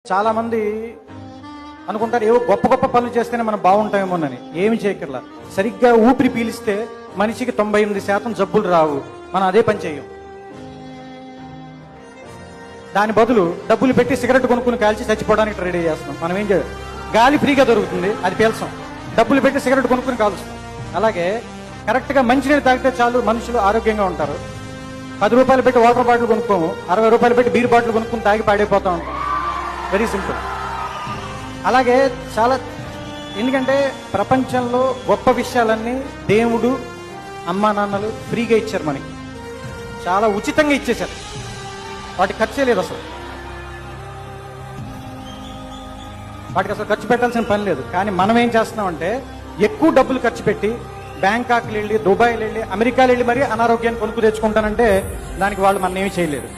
చాలా మంది అనుకుంటారు ఏవో గొప్ప గొప్ప పనులు చేస్తేనే మనం బాగుంటామేమోనని. ఏమి చేయకర్లా. సరిగ్గా ఊపిరి పీలిస్తే మనిషికి 98% జబ్బులు రావు. మనం అదే పని చేయం. దాని బదులు డబ్బులు పెట్టి సిగరెట్ కొనుక్కుని కాల్చి చచ్చిపోవడానికి రెడీ చేస్తాం. మనం ఏం చేయాలి? గాలి ఫ్రీగా దొరుకుతుంది, అది పీల్చాం. డబ్బులు పెట్టి సిగరెట్ కొనుక్కుని కాలుస్తాం. అలాగే కరెక్ట్గా మంచినీళ్ళు తాగితే చాలు మనుషులు ఆరోగ్యంగా ఉంటారు. 10 రూపాయలు పెట్టి వాటర్ బాటిల్ కొనుక్కోము, 60 రూపాయలు పెట్టి బీర్ బాటిల్ కొనుక్కుని తాగి పాడైపోతా ఉంటాం. Very simple. అలాగే చాలా, ఎందుకంటే ప్రపంచంలో గొప్ప విషయాలన్నీ దేవుడు, అమ్మా నాన్నలు ఫ్రీగా ఇచ్చారు మనకి. చాలా ఉచితంగా ఇచ్చేశారు. వాటికి ఖర్చే లేదు అసలు. వాటికి అసలు ఖర్చు పెట్టాల్సిన పని లేదు. కానీ మనం ఏం చేస్తున్నామంటే ఎక్కువ డబ్బులు ఖర్చు పెట్టి బ్యాంకాక్లు వెళ్ళి, దుబాయ్లు వెళ్ళి, అమెరికాలు వెళ్ళి మరీ అనారోగ్యాన్ని కొనుక్కు తెచ్చుకుంటానంటే దానికి వాళ్ళు మనం ఏమీ చేయలేరు.